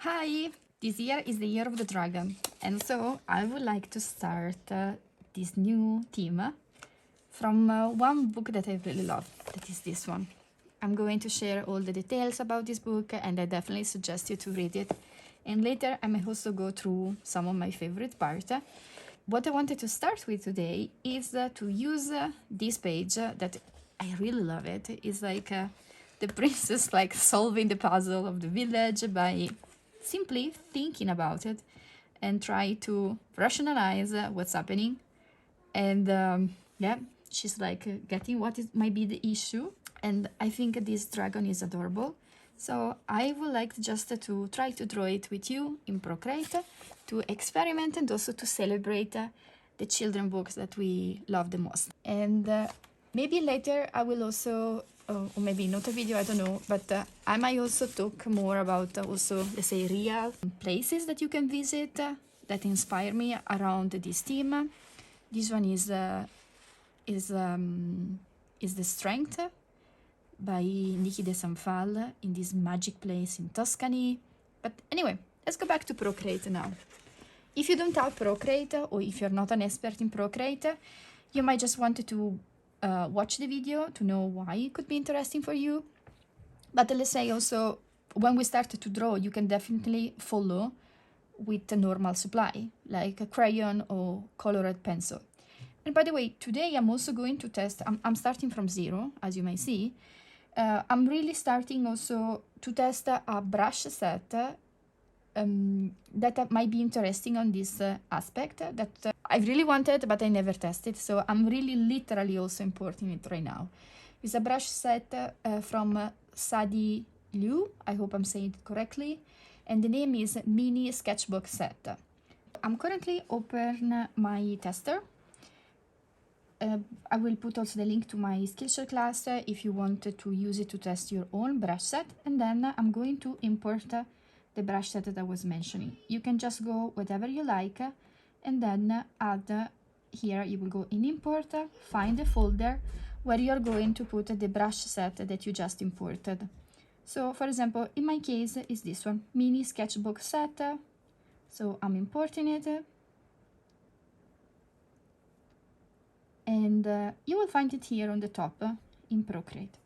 Hi, this year is the year of the dragon, and so I would like to start this new theme from one book that I really love, that is this one. I'm going to share all the details about this book, and I definitely suggest you to read it. And later I may also go through some of my favorite parts. What I wanted to start with today is to use this page that I really love it. It's like the princess like solving the puzzle of the village by simply thinking about it and try to rationalize what's happening. And yeah, she's like getting what might be the issue. And I think this dragon is adorable. So I would like just to try to draw it with you in Procreate, to experiment and also to celebrate the children books that we love the most. And maybe later I will also, or maybe not a video, I don't know, but I might also talk more about also, let's say, real places that you can visit that inspire me around this theme. This one is The Strength by Niki de Sanfal, in this magic place in Tuscany. But anyway, let's go back to Procreate now. If you don't have Procreate, or if you're not an expert in Procreate, you might just want to watch the video to know why it could be interesting for you. But let's say also, when we start to draw, you can definitely follow with a normal supply, like a crayon or colored pencil. And by the way, today I'm also going to test, I'm starting from zero, as you may see. I'm really starting also to test a brush set that might be interesting on this aspect that I really wanted, but I never tested. So I'm really literally also importing it right now. It's a brush set from Sadie Liu. I hope I'm saying it correctly. And the name is Mini Sketchbook Set. I'm currently open my tester. I will put also the link to my Skillshare class if you want to use it to test your own brush set. And then I'm going to import the brush set that I was mentioning. You can just go whatever you like and then add here. You will go in import, find the folder where you're going to put the brush set that you just imported. So for example, in my case is this one, Mini Sketchbook Set. So I'm importing it. And you will find it here on the top in Procreate.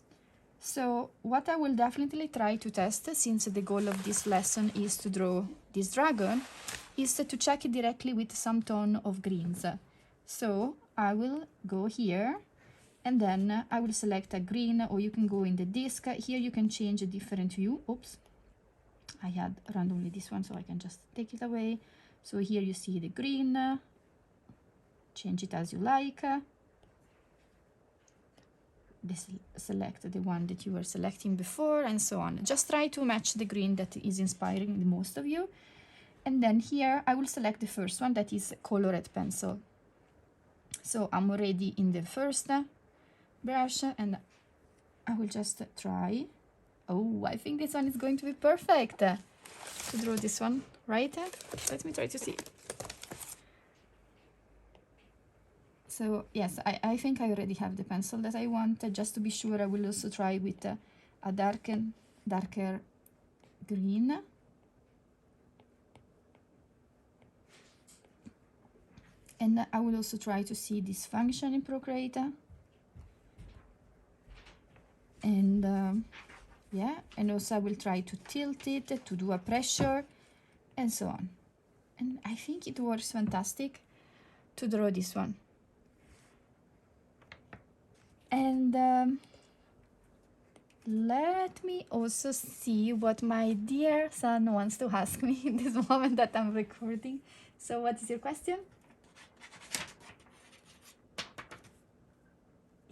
So what I will definitely try to test, since the goal of this lesson is to draw this dragon, is to check it directly with some tone of greens. So I will go here and then I will select a green, or you can go in the disk. Here you can change a different view. Oops, I had randomly this one, so I can just take it away. So here you see the green. Change it as you like. Select the one that you were selecting before, and so on. Just try to match the green that is inspiring the most of you. And then here I will select the first one, that is colored pencil. So I'm already in the first brush and I will just try. Oh, I think this one is going to be perfect to draw this one, right? Let me try to see. So yes, I think I already have the pencil that I want. Just to be sure, I will also try with a darker green. And I will also try to see this function in Procreate. And yeah, and also I will try to tilt it, to do a pressure, and so on. And I think it works fantastic to draw this one. And let me also see what my dear son wants to ask me in this moment that I'm recording. So what is your question?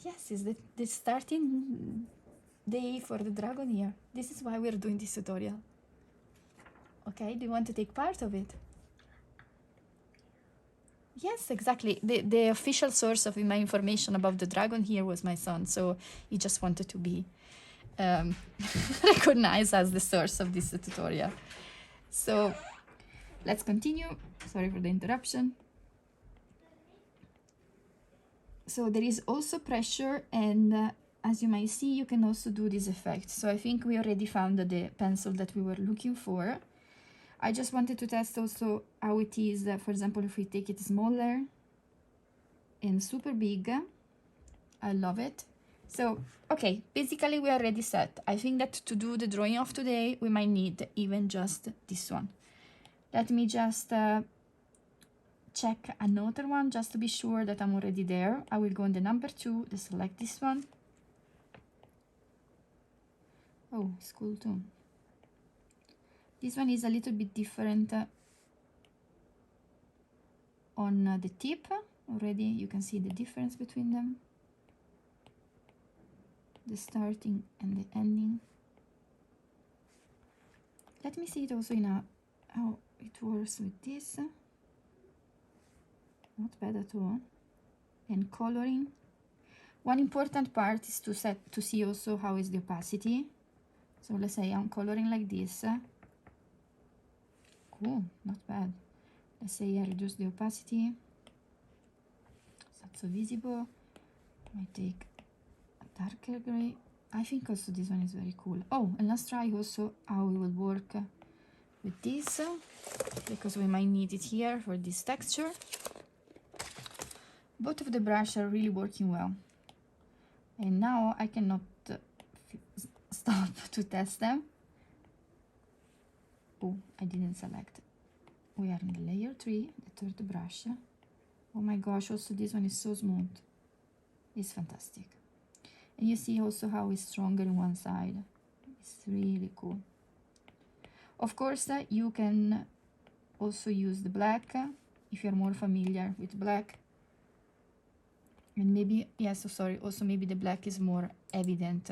Yes, it's the starting day for the dragon year. This is why we're doing this tutorial. Okay, do you want to take part of it? Yes, exactly. The official source of my information about the dragon here was my son, so he just wanted to be recognized as the source of this tutorial. So let's continue. Sorry for the interruption. So there is also pressure, and as you might see, you can also do this effect. So I think we already found the pencil that we were looking for. I just wanted to test also how it is, for example, if we take it smaller and super big. I love it. So, okay, basically we are already set. I think that to do the drawing of today, we might need even just this one. Let me just check another one just to be sure that I'm already there. I will go on the number 2, select this one. Oh, it's cool too. This one is a little bit different on the tip. Already you can see the difference between them. The starting and the ending. Let me see it also in how it works with this. Not bad at all. And coloring. One important part is to see also how is the opacity. So let's say I'm coloring like this. Cool, not bad. Let's say I reduce the opacity. It's not so visible. I take a darker gray. I think also this one is very cool. Oh, and let's try also how we will work with this, because we might need it here for this texture. Both of the brushes are really working well. And now I cannot stop to test them. Oh, I didn't select. We are in the layer 3, the third brush. Oh my gosh, also this one is so smooth. It's fantastic. And you see also how it's stronger in one side. It's really cool. Of course, you can also use the black if you're more familiar with black. And maybe, yes, so sorry, also maybe the black is more evident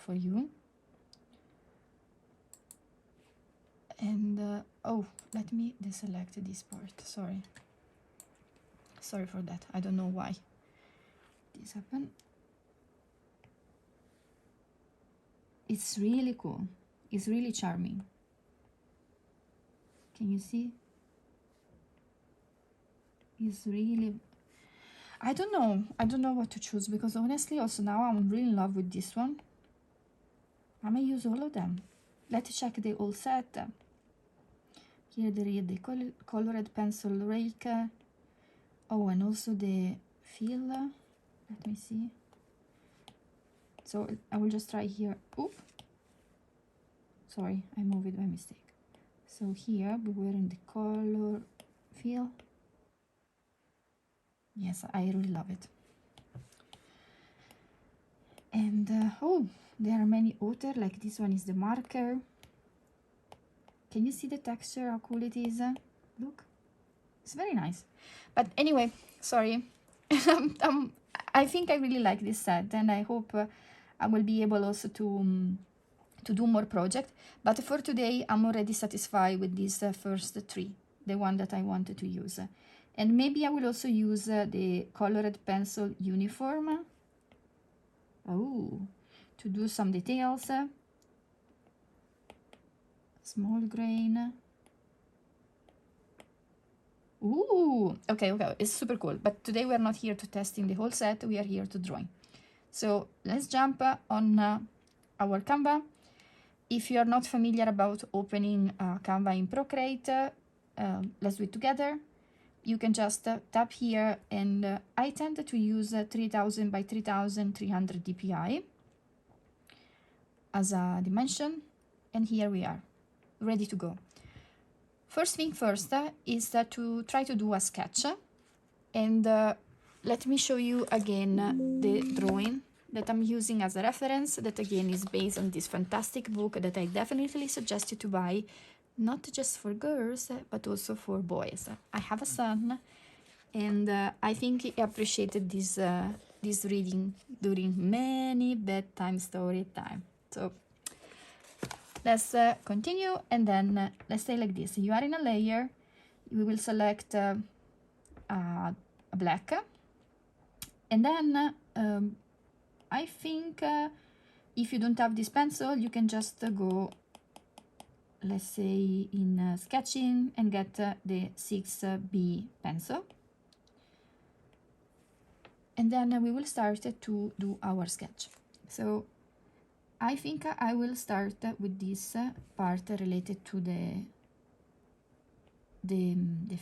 for you. And oh, let me deselect this part. Sorry for that. I don't know why this happened. It's really cool. It's really charming. Can you see? It's really, I don't know what to choose, because honestly also now I'm really in love with this one. I may use all of them. Let's check the whole set. Here there is the colored pencil rake. Oh, and also the fill. Let me see. So I will just try here. Oop. Sorry, I moved it by mistake. So here we were in the color fill. Yes, I really love it. And oh, there are many other, like this one is the marker. Can you see the texture, how cool it is? Look, it's very nice. But anyway, sorry. I think I really like this set, and I hope I will be able also to do more projects. But for today, I'm already satisfied with these first 3, the one that I wanted to use. And maybe I will also use the colored pencil uniform. Oh, to do some details. Small grain. Ooh, okay, it's super cool. But today we are not here to testing the whole set, we are here to drawing. So let's jump on our Canva. If you are not familiar about opening Canva in Procreate, let's do it together. You can just tap here, and I tend to use 3000 by 3300 dpi as a dimension, and here we are, ready to go. First thing first is to try to do a sketch, and let me show you again the drawing that I'm using as a reference, that again is based on this fantastic book that I definitely suggest you to buy, not just for girls, but also for boys. I have a son, and I think he appreciated this reading during many bedtime story time. So let's continue, and then let's say like this. You are in a layer, we will select a black, and then I think if you don't have this pencil, you can just go, let's say, in sketching and get the 6B pencil. And then we will start to do our sketch. So I think I will start with this part related to the the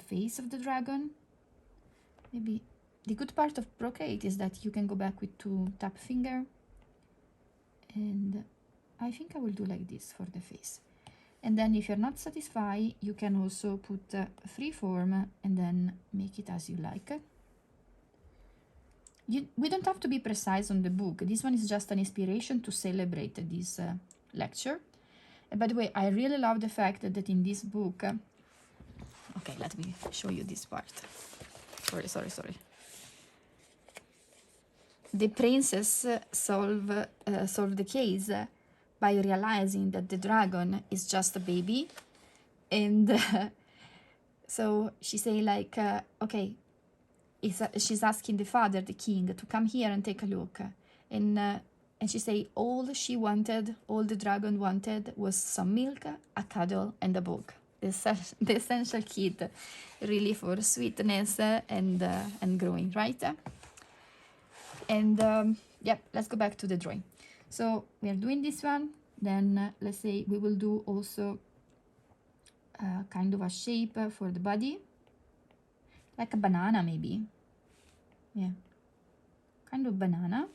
face of the dragon. Maybe the good part of Procreate is that you can go back with 2 tap finger, and I think I will do like this for the face. And then if you're not satisfied, you can also put freeform and then make it as you like. We don't have to be precise on the book. This one is just an inspiration to celebrate this lecture. And by the way, I really love the fact that in this book, okay, let me show you this part. Sorry. The princess solve the case by realizing that the dragon is just a baby, and so she say like, okay, she's asking the father, the king, to come here and take a look, and she say all the dragon wanted was some milk, a cuddle, and a book. The essential kid, really, for sweetness and growing, right? And yeah, let's go back to the drawing. So we are doing this one. Then let's say we will do also kind of a shape for the body, like a banana maybe. Yeah, kind of banana.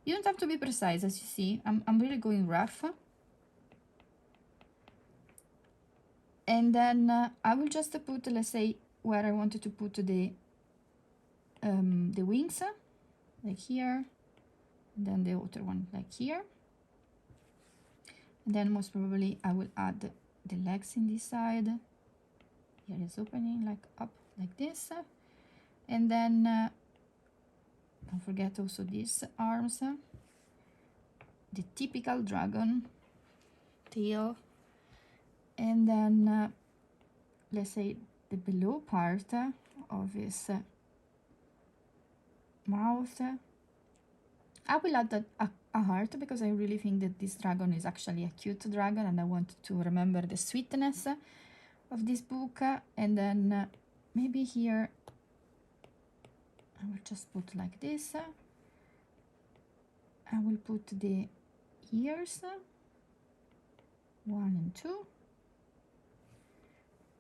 You don't have to be precise, as you see. I'm really going rough. And then I will just put, let's say, where I wanted to put the wings, like here, and then the other one like here. And then most probably I will add the legs in this side. Here is opening like up like this. And then don't forget also these arms, the typical dragon tail. And then let's say the below part of his mouth. I will add a heart because I really think that this dragon is actually a cute dragon, and I want to remember the sweetness of this book. And then maybe here I will just put like this. I will put the ears, 1 and 2.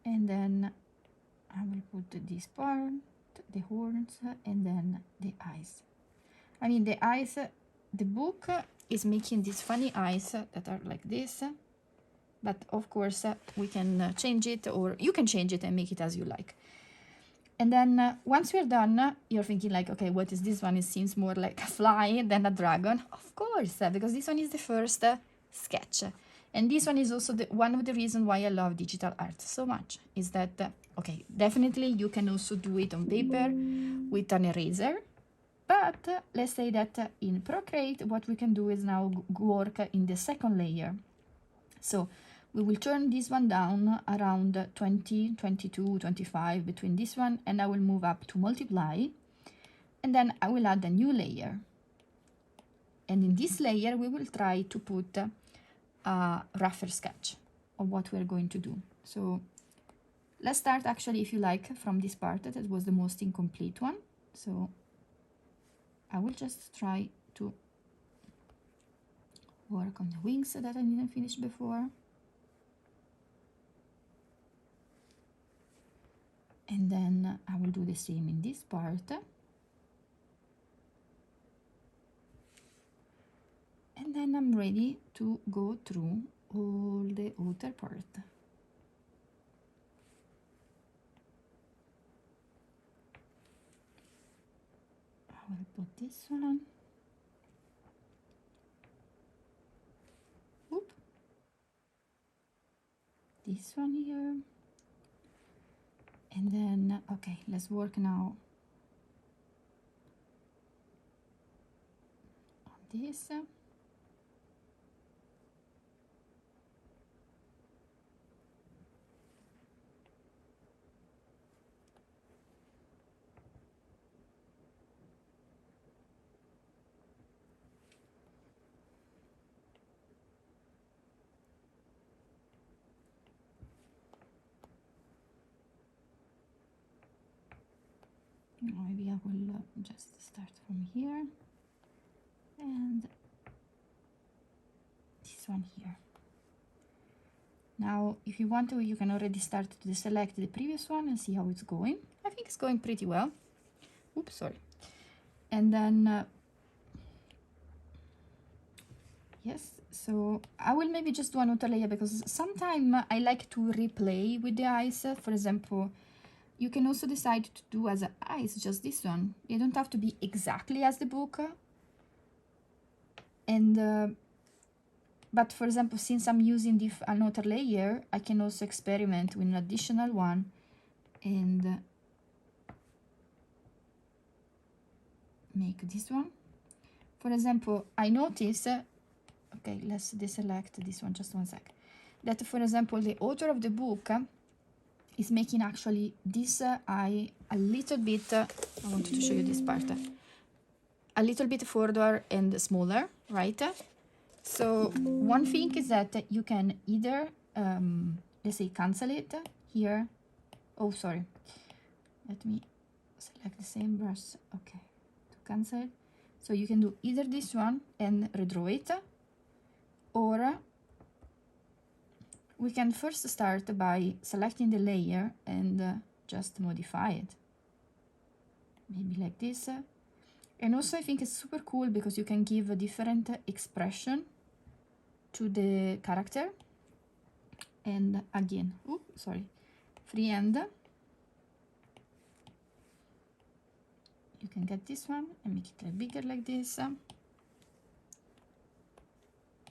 And then I will put this part, the horns, and then the eyes. I mean, the eyes, the book is making these funny eyes that are like this. But of course, we can change it, or you can change it and make it as you like. And then once we're done, you're thinking like, okay, what is this one? It seems more like a fly than a dragon. Of course, because this one is the first sketch. And this one is also one of the reasons why I love digital art so much, is that, okay, definitely you can also do it on paper with an eraser. But let's say that in Procreate, what we can do is now work in the second layer. So we will turn this one down around 20, 22, 25 between this one, and I will move up to multiply. And then I will add a new layer. And in this layer, we will try to put a rougher sketch of what we're going to do. So let's start actually, if you like, from this part that was the most incomplete one. So I will just try to work on the wings that I didn't finish before. And then I will do the same in this part. And then I'm ready to go through all the outer part. I will put this one. Oop. This one here. And then, okay, let's work now on this. Maybe I will just start from here and this one here. Now, if you want to, you can already start to deselect the previous one and see how it's going. I think it's going pretty well. Oops, sorry. And then, yes, so I will maybe just do another layer because sometimes I like to replay with the eyes. For example, you can also decide to do as eyes just this one. You don't have to be exactly as the book. And but for example, since I'm using another layer, I can also experiment with an additional one and make this one. For example, I notice, okay, let's deselect this one, just one sec, that for example, the author of the book is making actually this eye a little bit, I wanted to show you this part, a little bit further and smaller, right? So one thing is that you can either, let's say, cancel it here. Oh, sorry. Let me select the same brush. Okay, to cancel it. So you can do either this one and redraw it, or we can first start by selecting the layer and just modify it. Maybe like this. And also I think it's super cool because you can give a different expression to the character. And again, freehand. You can get this one and make it bigger like this.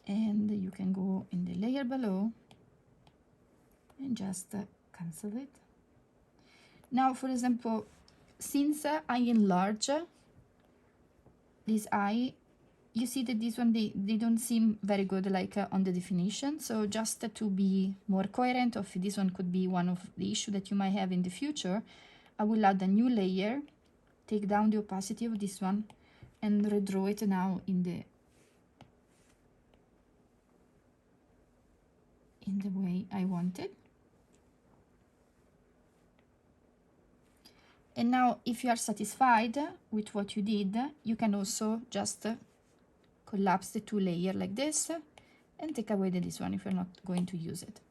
And you can go in the layer below and just cancel it. Now, for example, since I enlarge this eye, you see that this one, they don't seem very good like on the definition. So just to be more coherent, if this one could be one of the issue that you might have in the future, I will add a new layer, take down the opacity of this one and redraw it now in the way I want it. And now if you are satisfied with what you did, you can also just collapse the two layers like this and take away this one if you're not going to use it.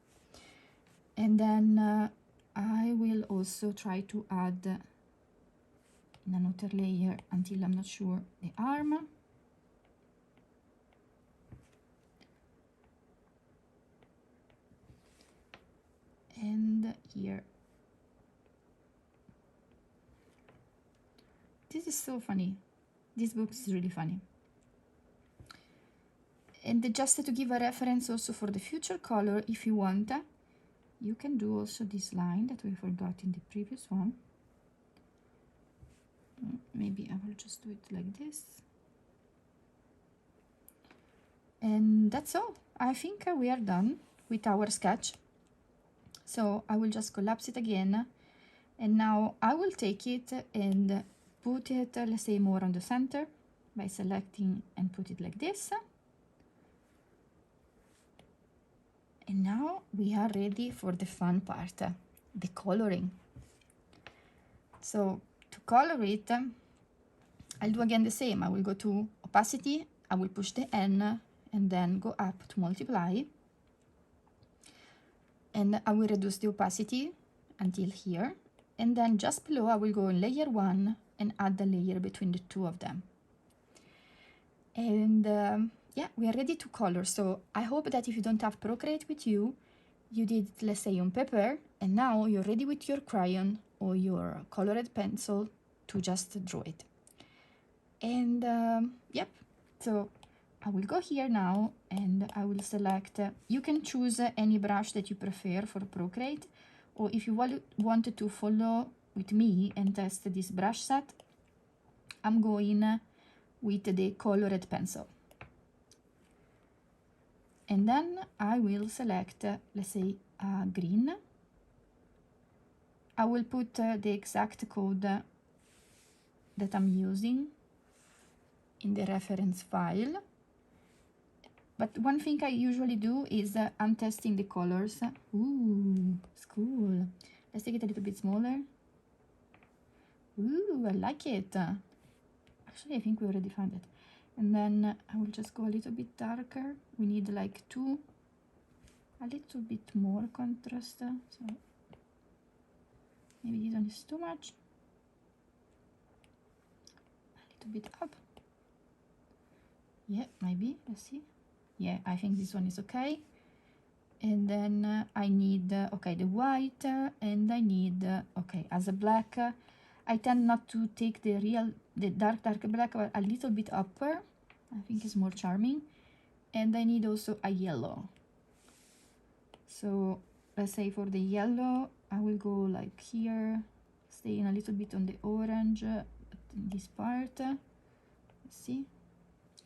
And then I will also try to add in another layer until I'm not sure the arm. And here. This is so funny. This book is really funny. And just to give a reference also for the future color, if you want, you can do also this line that we forgot in the previous one. Maybe I will just do it like this. And that's all. I think we are done with our sketch. So I will just collapse it again. And now I will take it and put it, let's say, more on the center by selecting and put it like this. And now we are ready for the fun part, the coloring. So to color it, I'll do again the same. I will go to opacity, I will push the N and then go up to multiply. And I will reduce the opacity until here. And then just below, I will go in layer 1 and add the layer between the two of them. And yeah, we are ready to color. So I hope that if you don't have Procreate with you, you did, let's say, on paper, and now you're ready with your crayon or your colored pencil to just draw it. And yep, so I will go here now and I will select, you can choose any brush that you prefer for Procreate, or if you wanted to follow with me and test this brush set, I'm going with the colored pencil. And then I will select, let's say, green. I will put the exact code that I'm using in the reference file. But one thing I usually do is I'm testing the colors. Ooh, it's cool. Let's take it a little bit smaller. Ooh, I like it. Actually, I think we already found it. And then I will just go a little bit darker. We need like 2 a little bit more contrast, so maybe this one is too much. A little bit up. Yeah, maybe, let's see. Yeah, I think this one is okay. And then I need, okay, the white, and I need, okay, as a black, I tend not to take the dark black, but a little bit upper. I think it's more charming. And I need also a yellow. So let's say for the yellow, I will go like here, staying a little bit on the orange, in this part. Let's see.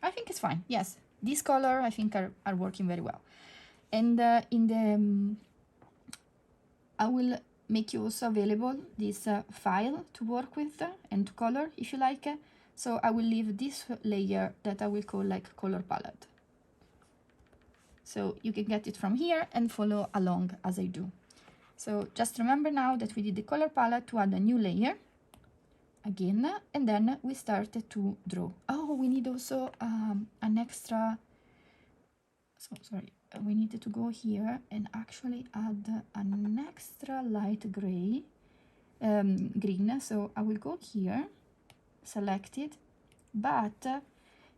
I think it's fine. Yes, this color I think are working very well. And in the I will make you also available this file to work with and to color if you like. So I will leave this layer that I will call like color palette. So you can get it from here and follow along as I do. So just remember now that we did the color palette to add a new layer again, and then we started to draw. Oh, we need also an extra, so sorry, we needed to go here and actually add an extra light gray, green. So I will go here, select it, but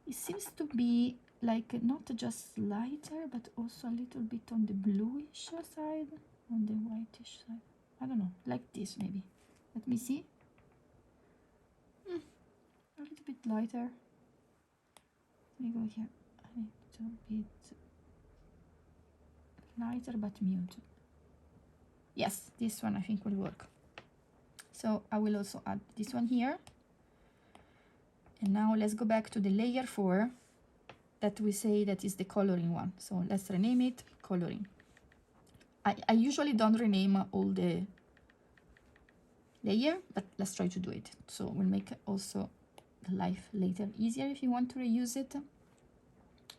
it seems to be like not just lighter, but also a little bit on the bluish side, on the whitish side. I don't know, like this maybe. Let me see. A little bit lighter. Let me go here. A little bit lighter but muted. Yes, this one I think will work. So I will also add this one here. And now let's go back to the layer 4 that we say that is the coloring one. So let's rename it coloring. I usually don't rename all the layer, but let's try to do it. So we'll make also the life later easier if you want to reuse it.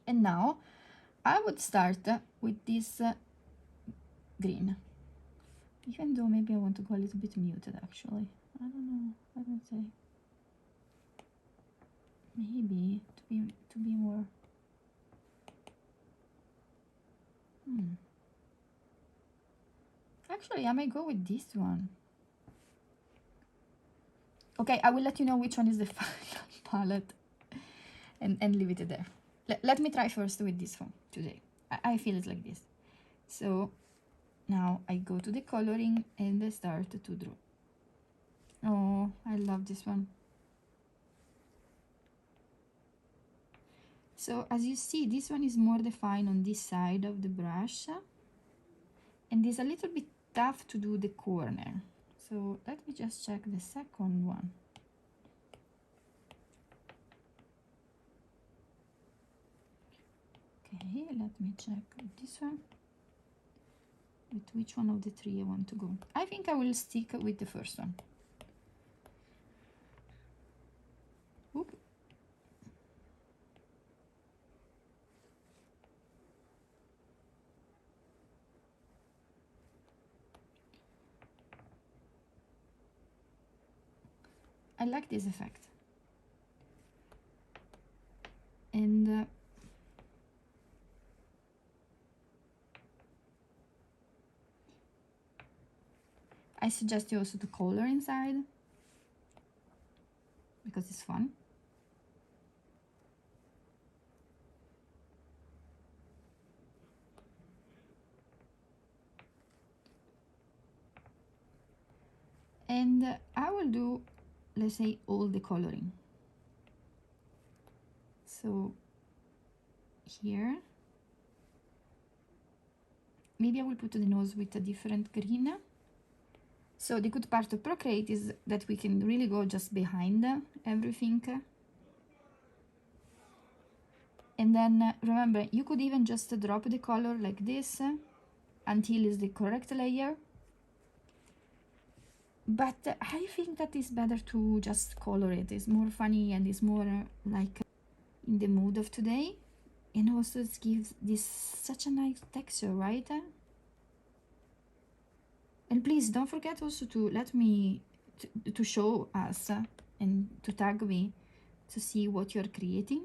And now I would start with this green. Even though maybe I want to go a little bit muted actually. I don't know, I don't say. Maybe to be more Actually, I may go with this one. Okay, I will let you know which one is the final palette and leave it there. Let me try first with this one today. I feel it like this. So now I go to the coloring and I start to draw. Oh, I love this one. So as you see, this one is more defined on this side of the brush, and it's a little bit tough to do the corner. So let me just check the second one. Okay, let me check this one. With which one of the three I want to go. I think I will stick with the first one. Oop. I like this effect. And I suggest you also to color inside because it's fun. And I will do, let's say, all the coloring. So here, maybe I will put the nose with a different green. So the good part of Procreate is that we can really go just behind everything. And then remember, you could even just drop the color like this until it's the correct layer. But I think that it's better to just color it. It's more funny and it's more like in the mood of today. And also it gives this such a nice texture, right? And please don't forget also to let me, to show us and to tag me to see what you're creating.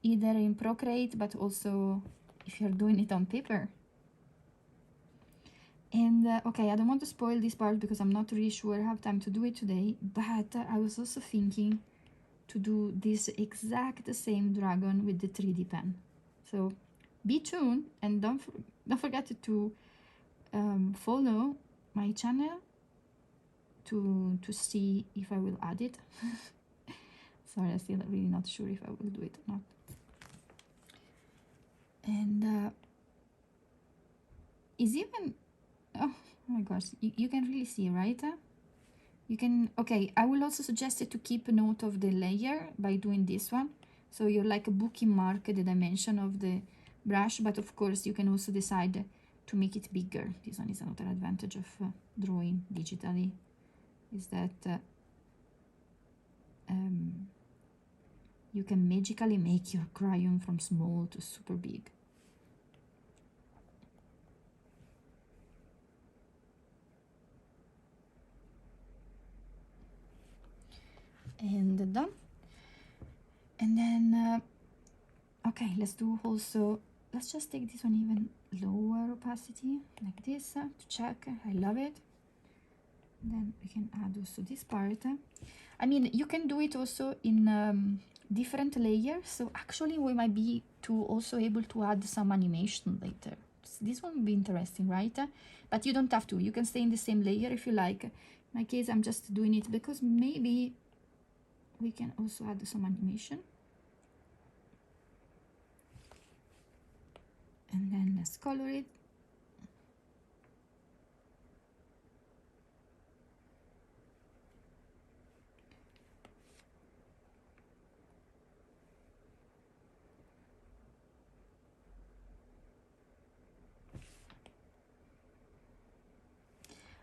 Either in Procreate, but also if you're doing it on paper. And okay, I don't want to spoil this part because I'm not really sure I have time to do it today, but I was also thinking to do this exact same dragon with the 3D pen. So be tuned, and don't forget to follow my channel to see if I will add it. Sorry, I'm still really not sure if I will do it or not. And is even, oh my gosh, you can really see, right? You can, okay, I will also suggest it to keep a note of the layer by doing this one. So you're like a bookmark the dimension of the brush, but of course you can also decide to make it bigger. This one is another advantage of drawing digitally, is that you can magically make your crayon from small to super big. And done. And then okay, let's do also, let's just take this one even lower opacity like this to check. I love it. And then we can add also this part. I mean, you can do it also in different layers, so actually we might be also able to add some animation later. This one will be interesting, right? But you don't have to, you can stay in the same layer if you like. In my case, I'm just doing it because maybe we can also add some animation. And then let's color it.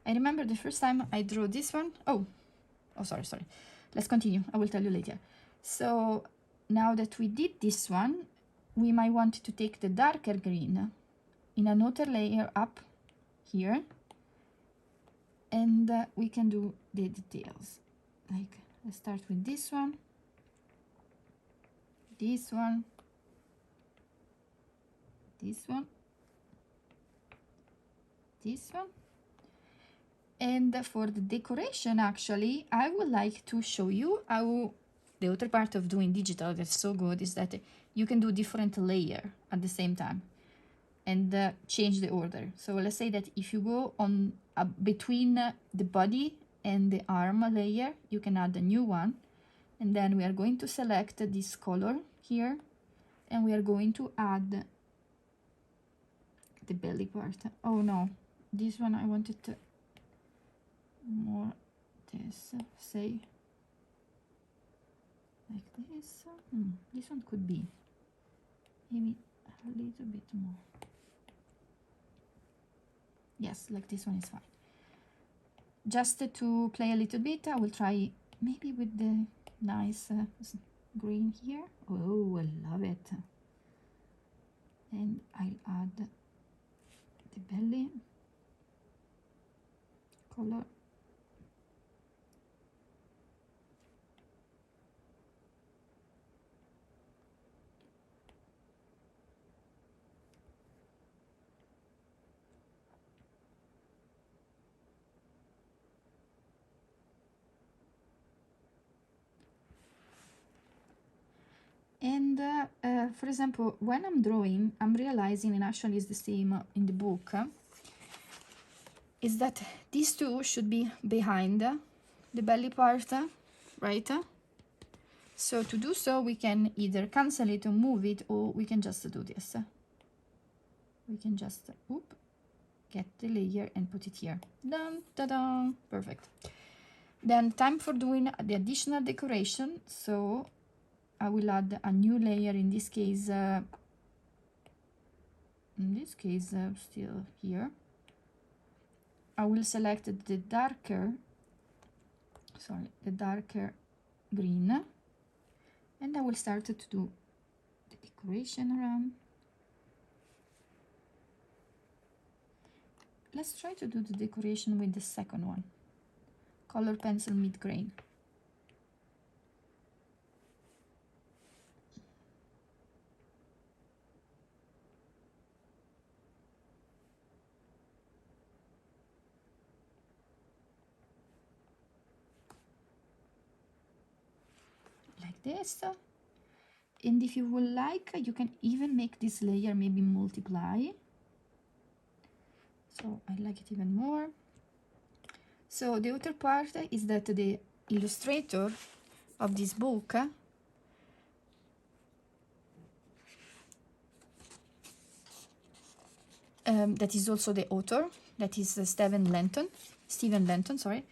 I remember the first time I drew this one. Oh, sorry. Let's continue. I will tell you later. So now that we did this one, we might want to take the darker green in another layer up here, and we can do the details. Like, let's start with this one, this one, this one, this one. And for the decoration, actually, I would like to show you how the other part of doing digital that's so good is that you can do different layer at the same time and change the order. So let's say that if you go on between the body and the arm layer, you can add a new one. And then we are going to select this color here, and we are going to add the belly part. Oh no, this one I wanted to more this, say like this. This one could be maybe a little bit more. Yes, like this one is fine. Just to play a little bit, I will try maybe with the nice green here. Oh, I love it. And I'll add the belly color. And for example, when I'm drawing, I'm realizing, and actually it's the same in the book, is that these two should be behind the belly part, right? So to do so, we can either cancel it or move it, or we can just do this. We can just get the layer and put it here. Dun, ta-da! Perfect. Then time for doing the additional decoration. So I will add a new layer, in this case still here. I will select the darker green, and I will start to do the decoration around. Let's try to do the decoration with the second one, color pencil mid-grain. this. And if you would like, you can even make this layer maybe multiply. So I like it even more. So the other part is that the illustrator of this book that is also the author, that is Steven Lenton, sorry,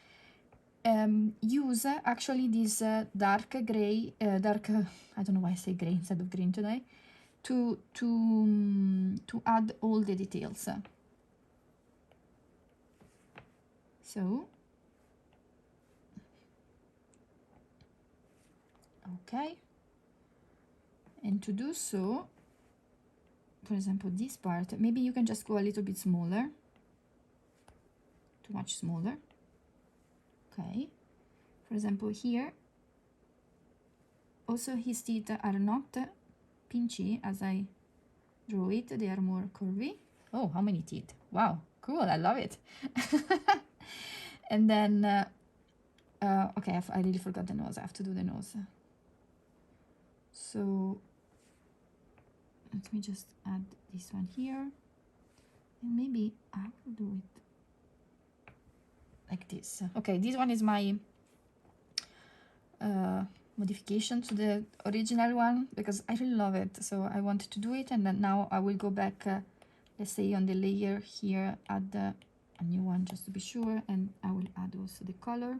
use actually this dark gray, I don't know why I say gray instead of green today, to add all the details. So, okay, and to do so, for example, this part, maybe you can just go a little bit smaller, too much smaller. Okay, for example, here, also his teeth are not pinchy as I draw it, they are more curvy. Oh, how many teeth? Wow, cool, I love it. And then, okay, I really forgot the nose, I have to do the nose. So, let me just add this one here, and maybe I will do it like this. Okay, this one is my modification to the original one because I really love it, so I wanted to do it. And then now I will go back, let's say on the layer here, add a new one just to be sure, and I will add also the color.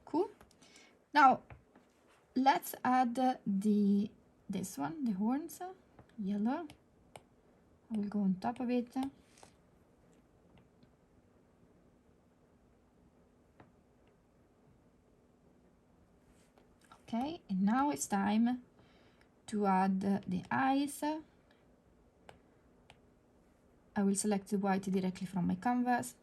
Cool. Now let's add this one, the horns, yellow. I will go on top of it. Okay, and now it's time to add the eyes. I will select the white directly from my canvas.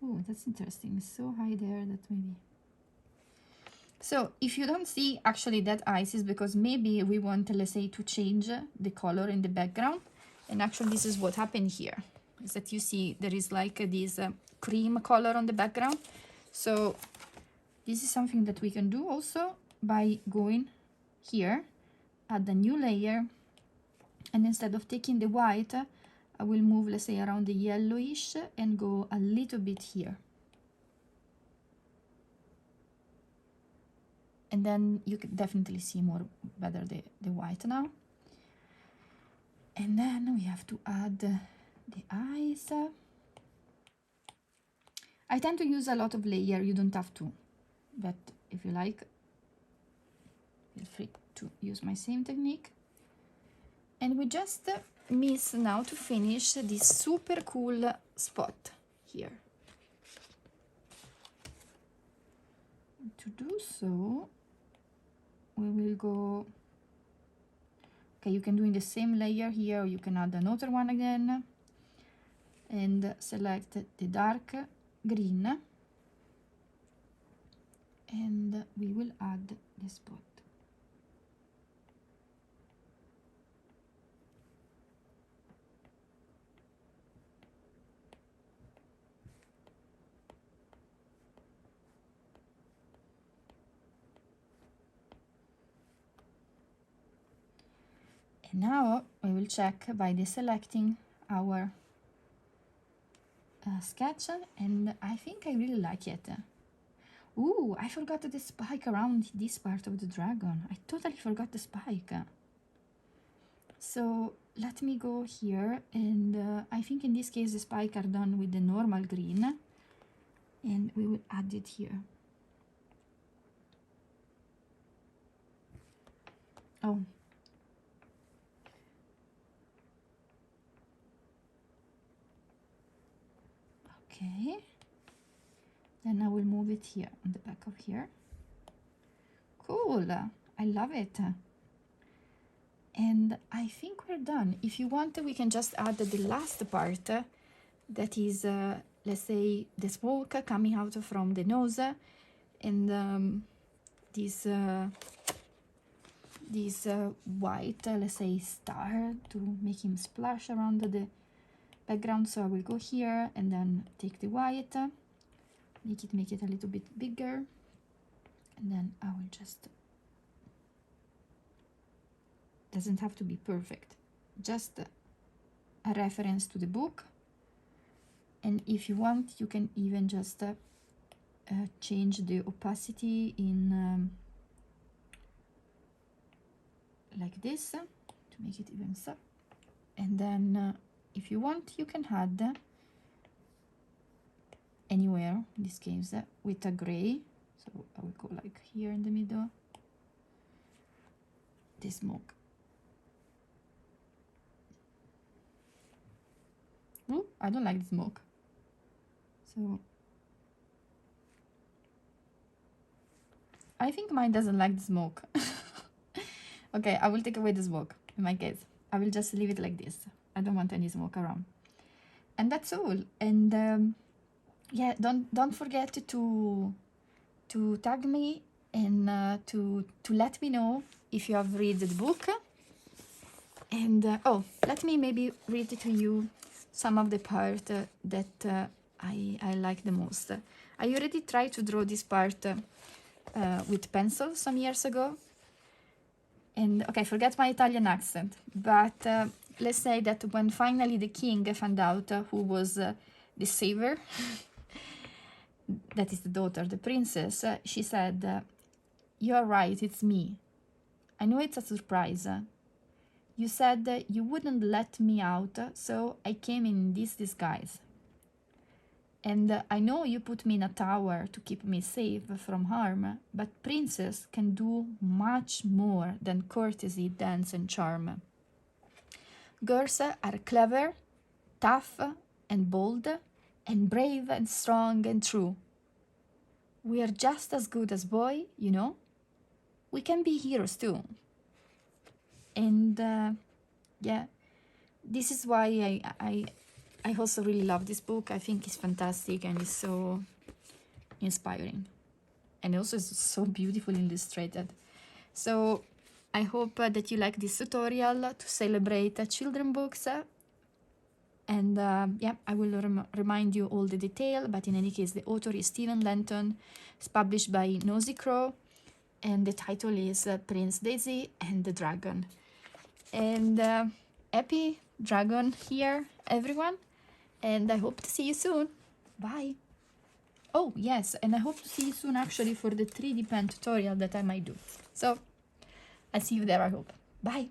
Oh, that's interesting. It's so high there that maybe. So if you don't see actually that eyes is because maybe we want, let's say, to change the color in the background. And actually this is what happened here, is that you see there is like this cream color on the background. So this is something that we can do also by going here, add a new layer, and instead of taking the white, I will move, let's say, around the yellowish and go a little bit here. And then you can definitely see more better the white now. And then we have to add the eyes. I tend to use a lot of layer, you don't have to, but if you like, feel free to use my same technique. And we just miss now to finish this super cool spot here. To do so, we will go, okay, you can do in the same layer here, or you can add another one again, and select the dark green, and we will add the spot. And now we will check by deselecting our sketch, and I think I really like it. Ooh, I forgot the spike around this part of the dragon. I totally forgot the spike. So let me go here, and I think in this case the spike are done with the normal green, and we will add it here. Oh. Okay, then I will move it here on the back of here. Cool, I love it. And I think we're done. If you want, we can just add the last part, that is, let's say, the smoke coming out from the nose, and this this white, let's say star, to make him splash around the background. So I will go here and then take the white, make it a little bit bigger, and then I will just, doesn't have to be perfect, just a reference to the book. And if you want, you can even just change the opacity in like this to make it even so. And then if you want, you can add anywhere, in this case with a gray. So I will go like here in the middle, the smoke. Ooh, I don't like the smoke. So I think mine doesn't like the smoke. Okay, I will take away the smoke in my case. I will just leave it like this. I don't want any smoke around. And that's all. And yeah, don't forget to tag me and to let me know if you have read the book. And oh, let me maybe read to you some of the part that I like the most. I already tried to draw this part with pencil some years ago. And okay, forget my Italian accent, but let's say that when finally the king found out who was the saver, that is the daughter, the princess, she said, "You're right, it's me. I know it's a surprise. You said you wouldn't let me out, so I came in this disguise. And I know you put me in a tower to keep me safe from harm, but princes can do much more than courtesy, dance, and charm. Girls are clever, tough, and bold, and brave, and strong, and true. We are just as good as boys, you know. We can be heroes too." And yeah, this is why I also really love this book. I think it's fantastic and it's so inspiring. And also it's so beautifully illustrated. So I hope that you like this tutorial to celebrate children books. And yeah, I will remind you all the detail, but in any case, the author is Steven Lenton. It's published by Nosy Crow, and the title is Prince Daisy and the Dragon. And happy Dragon Year, everyone, and I hope to see you soon. Bye. Oh yes, and I hope to see you soon actually for the 3D pen tutorial that I might do. So I'll see you there, I hope. Bye.